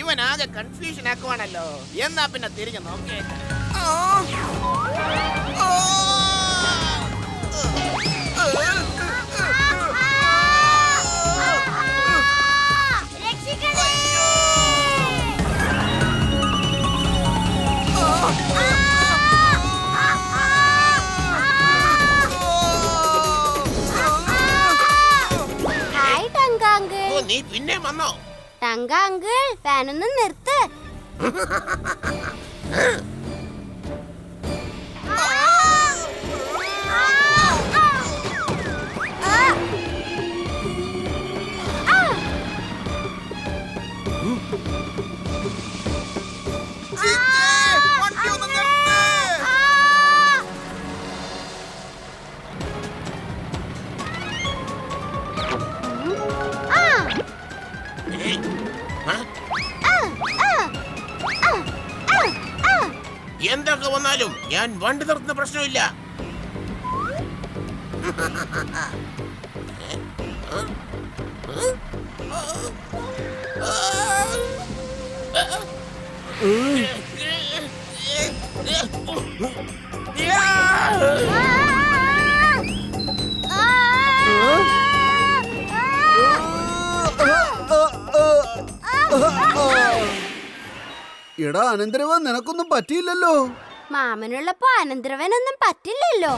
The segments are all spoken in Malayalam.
ഇവനാകെ കൺഫ്യൂഷൻ ആക്കുവാണല്ലോ. എന്നാ പിന്നെ തിരിഞ്ഞു നോക്കേ. നീ പിന്നെ വന്നോ? ടങ്ക അങ്കിൾ, ഫാനൊന്ന് നിർത്ത്. എന്തൊക്കെ വന്നാലും ഞാൻ വണ്ടി നിർത്തുന്ന പ്രശ്നമില്ല. എടാ അനന്തരവൻ, നിനക്കൊന്നും പറ്റിയില്ലല്ലോ. മാമനുള്ളപ്പോ അനന്തരവനൊന്നും പറ്റില്ലല്ലോ.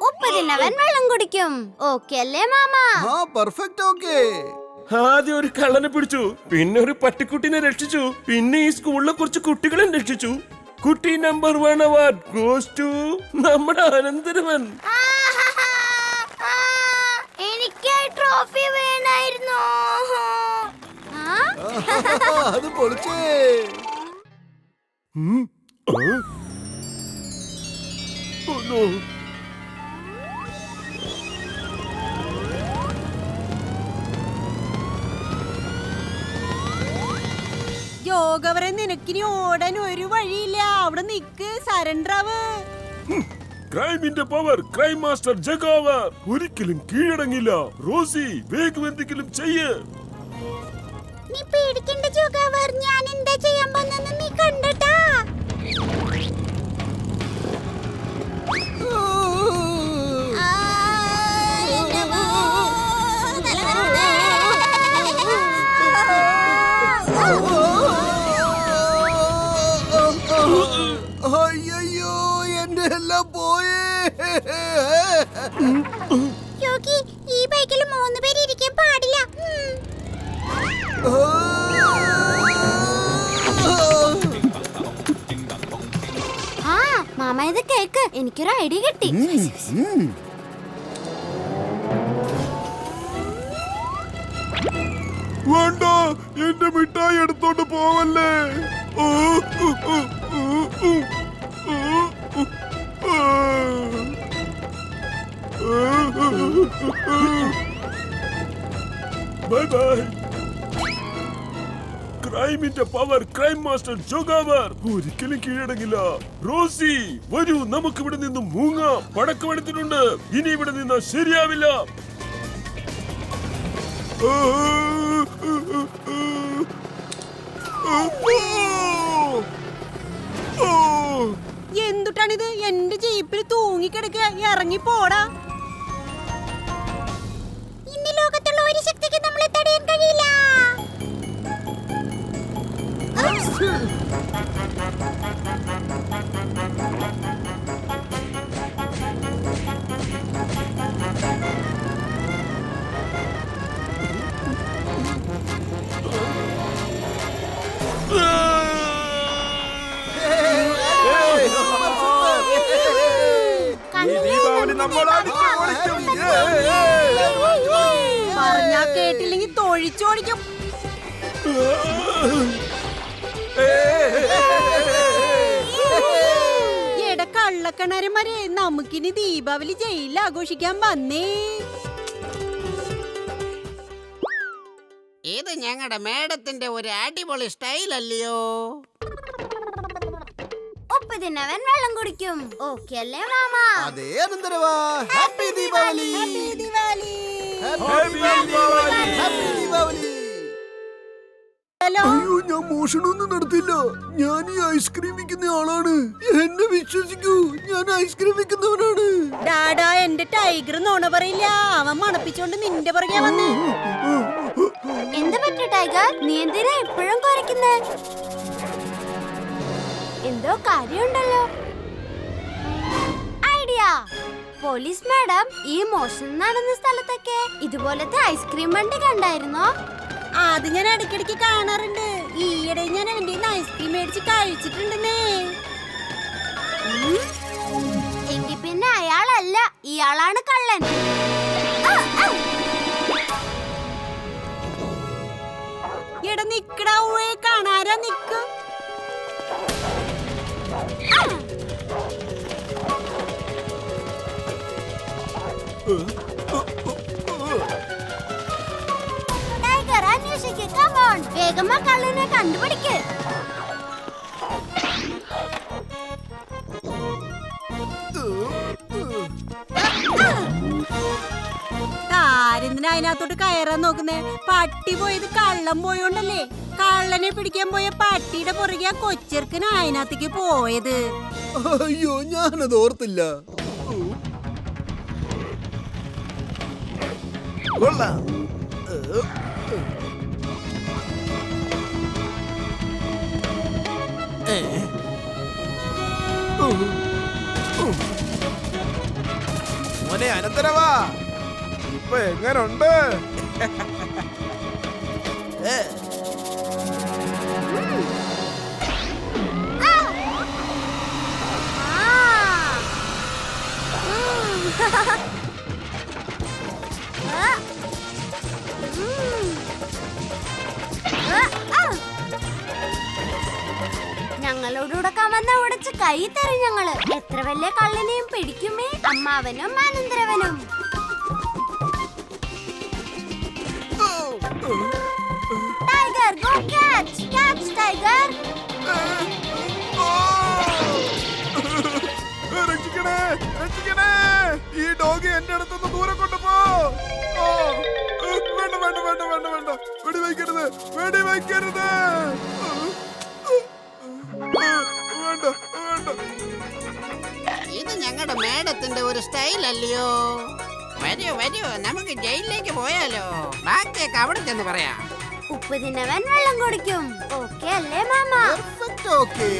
ഉപ്പ് തിന്നവൻ വെള്ളം കുടിക്കും. ഓക്കെ അല്ലേ മാമ? പെർഫെക്റ്റ്. ഓക്കെ. ആദ്യം ഒരു കള്ളനെ പിടിച്ചു, പിന്നെ ഒരു പട്ടിക്കുട്ടിനെ രക്ഷിച്ചു, പിന്നെ ഈ സ്കൂളിലെ കുറച്ച് കുട്ടികളെ രക്ഷിച്ചു. കുട്ടി നമ്പർ 1 അവാർഡ് ഗോസ് ടു നമ്മുടെ അനന്തരവൻ. എനിക്ക് ട്രോഫി വേണമായിരുന്നു. അത് പൊളിച്ചേ. യോഗവരെ, നിനക്കിനി ഓടാൻ ഒരു വഴിയില്ല. അവിടെ നിക്ക്, സറണ്ടർ ആവ്. ക്രൈമിന്റെ പവർ ക്രൈം മാസ്റ്റർ ജഗാവർ ഒരിക്കലും കീഴടങ്ങില്ല. റോസി, വേഗം എന്തെങ്കിലും ചെയ്യ്. നീ പേടിക്കണ്ട ജോഗാവർ, ഞാൻ എന്താ ചെയ്യാൻ പോകുന്നെന്ന് നീ കണ്ടട്ടാ. അയ്യോ, എന്റെ എല്ലാം പോയേ. യോഗി, ഈ ബൈക്കിൽ 3 പേര് ഇരിക്കാൻ പാടില്ല. മാമ ഇത് കേക്ക്, എനിക്കൊരു ഐഡിയ കിട്ടി. വേണ്ട, എന്റെ മിഠായി എടുത്തോണ്ട് പോവല്ലേ. Bye bye. ക്രൈമിന്റെ പവർ ക്രൈം മാസ്റ്റർ ജോഗാവർ ഒരിക്കലും കീഴടങ്ങില്ല. റോസി, വരൂ, നമുക്ക് ഇവിടെ നിന്ന് മൂങ്ങാം. പടക്കമെടുത്തിട്ടുണ്ട്, ഇനി ഇവിടെ നിന്ന് ശരിയാവില്ല. എന്തുട്ടാണിത്? എന്റെ ജീപ്പിൽ തൂങ്ങിക്കിടക്കുക. ഇറങ്ങി പോടാ. ഇന്ന് ലോകത്തുള്ള ഒരു ശക്തിക്ക് നമ്മളെ തടയാൻ കഴിയില്ല. പറഞ്ഞാ കേട്ടില്ലെങ്കിൽ തൊഴിച്ചോടിക്കും. എടാ കള്ളക്കണരന്മാരെ, നമുക്കിനി ദീപാവലി ജയിലിൽ ആഘോഷിക്കാൻ വന്നേ. ഇത് ഞങ്ങളുടെ മേഡത്തിന്റെ ഒരു അടിപൊളി സ്റ്റൈൽ അല്ലയോ? ഉപ്പ് തിന്നവൻ വെള്ളം കുടിക്കും. ഓക്കെ അല്ലേ മാമ? അതേ അനന്തരവാ. Happy Deepavali. Diwali. Happy Deepavali. Hello അയ്യോ, ഞാൻ മോഷണമൊന്നും നടത്തില്ല. ഞാൻ ഈ ഐസ്ക്രീം വിൽക്കുന്ന ആളാണ്. എന്നെ വിശ്വസിക്കൂ, ഞാൻ ഐസ്ക്രീം വിൽക്കുന്നവനാണ്. ഡാഡാ, എന്റെ ടൈഗർ നോണ പറയില്ല. അവൻ മണപ്പിച്ചോണ്ട് നിന്റെ പുറകെ വന്ന്. എന്ത് പറ്റി ടൈഗർ? നീ എന്തിനാ എപ്പോഴും കുരയ്ക്കുന്നേ? എന്തോ കാര്യമുണ്ടല്ലോ. ഐഡിയ. പോലീസ് മാഡം, ഈ മോഷണം നടന്ന സ്ഥലത്തൊക്കെ ഇതുപോലത്തെ ഐസ്ക്രീം വണ്ടി കണ്ടായിരുന്നോ? അത് ഞാൻ ഇടയ്ക്കിടയ്ക്ക് കാണാറുണ്ട്. ഈയിടെ ഞാൻ അവന്റെ ഐസ്ക്രീം മേടിച്ച് കഴിച്ചിട്ടുണ്ടെന്നേ. എങ്കിൽ പിന്നെ അയാളല്ല, ഇയാളാണ് കള്ളൻ. എടാ നിക്കടാ, കാണാരാ നിക്ക്. ടൈഗർ, അന്വേഷിക്ക്. Come on. വേഗം ആ കള്ളനെ കണ്ടുപിടിക്ക്. താരെന്തിനാ അതിനകത്തോട്ട് കയറാൻ നോക്കുന്നേ? പട്ടി പോയത് കള്ളം പോയോണ്ടല്ലേ? കള്ളനെ പിടിക്കാൻ പോയ പട്ടിയുടെ പുറകെ ആ കൊച്ചെറുക്കന് അതിനകത്തേക്ക് പോയത്. അയ്യോ, ഞാനത് ഓർത്തില്ല. കൊള്ളാം. മോനെ അനന്തരവാ, ഇപ്പൊ എങ്ങനുണ്ട്? ഞങ്ങളോട് ഉടക്കാൻ വന്ന ഉടച്ച് കൈ തരും ഞങ്ങള്. എത്ര വലിയ കള്ളനെയും പിടിക്കുമേ, അമ്മാവനും അനന്തരവനും. Tiger, go catch. Catch tiger. രക്ഷിക്കണേ, രക്ഷിക്കണേ. ഈ ഡോഗി എന്റെ അടുത്തൊന്ന് ദൂരെ കൊണ്ടുപോ. വേണ്ട വേണ്ട വേണ്ട വേണ്ട വേണ്ട, വെടിവെക്കരുത്, വെടിവെക്കരുത്. വേണ്ട വേണ്ട. ഇത് ഞങ്ങളുടെ മേഡത്തിന്റെ ഒരു സ്റ്റൈൽ അല്ലയോ? വരൂ വരൂ, നമുക്ക് ജയിലിലേക്ക് പോയാലോ? ബാക്കിയൊക്കെ അവിടെ ചെന്ന് പറയാം. ഉപ്പ് തിന്നവൻ വെള്ളം കുടിക്കും. ഓക്കെ അല്ലേ mama? Perfect. Okay.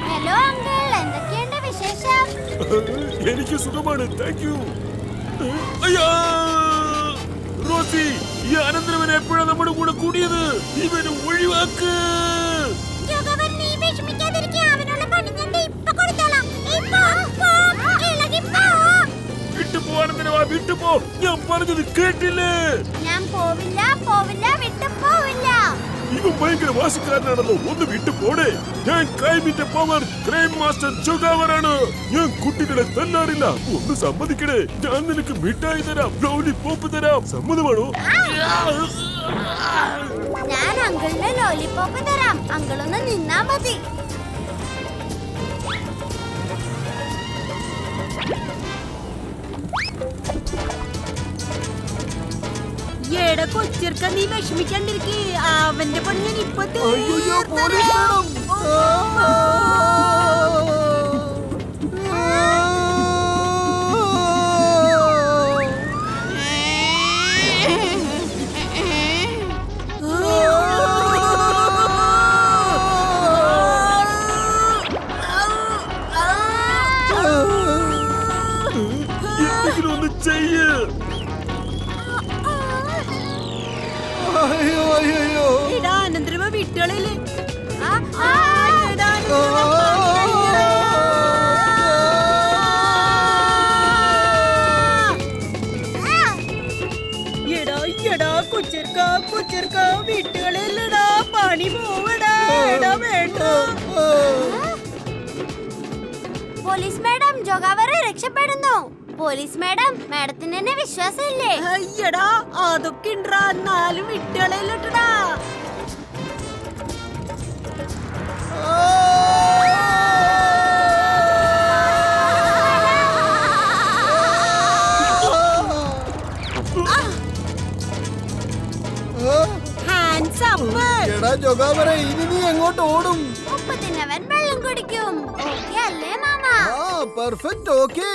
Hello uncle, എന്തൊക്കെയുണ്ട് വിശേഷം? എനിക്ക് സുഖമാണ്, താങ്ക് യു. അയ്യോ റോസി, ഈ അനന്തരവൻ എപ്പോഴാണ് നമ്മുടെ കൂടെ കൂടിയത്? ഇവന് ഒഴിവാക്ക്. നീ വിഷമിക്കാതിരിക്കുക, അവനുള്ള പണി ഞാൻ ഇപ്പൊ കൊടുത്തോളാം. വിട്ടുപോ അനന്തരവാ, വിട്ടുപോ. ഞാൻ പറഞ്ഞത് കേട്ടില്ലേ? ഞാൻ പോവില്ല, പോവില്ല, വിട്ടു പോവില്ല. ഇവൻ ഭയങ്കര വാശിക്കാരനാണല്ലോ. ഒന്ന് വിട്ടു പോടെ. ഞാൻ ക്രൈമിന്റെ പവർ, ക്രൈം മാസ്റ്റർ ജോഗാവറാണ്. ഞാൻ കുട്ടികളെ തല്ലാറില്ല. ഒന്ന് സമ്മതിക്കണേ. ഞാൻ നിനക്ക് മിഠായി തരാം, ലോലിപോപ്പ് തരാം. സമ്മതമാണോ? ഞാൻ അങ്കിളിന് ലോലിപോപ്പ് തരാം. അങ്കിളൊന്ന് നിന്നാ മതി. എടാ കൊച്ചിർക്ക, നീ വിഷമിക്കാണ്ടിരിക്കേ. അവന്റെ പണി ഞാൻ ഇപ്പൊ അയ്യോ, പോലീസ് മാഡം. എന്തെങ്കിലും ഒന്ന് ചെയ്യ്. അയ്യോ അയ്യോ. എടാ അനന്തരവ വിട്ടളയില്ലേ? ആ പോലീസ് മാഡം ജോഗാവറെ രക്ഷപ്പെടുന്നു. പോലീസ് മാഡം, മാഡത്തിന് എന്നെ വിശ്വാസമില്ലേ? അയ്യടാ, അതൊക്കെ ഇണ്ടാ, എന്നാലും വിട്ടുകളയിലിട്ടടാ. Hands up. എടാ ജോഗാവറെ, ഇനി നീ എങ്ങോട്ട് ഓടും? ഉപ്പ് തിന്നവൻ വെള്ളം കുടിക്കും. ഓക്കേ അല്ലേ മാമ? Perfect, okay.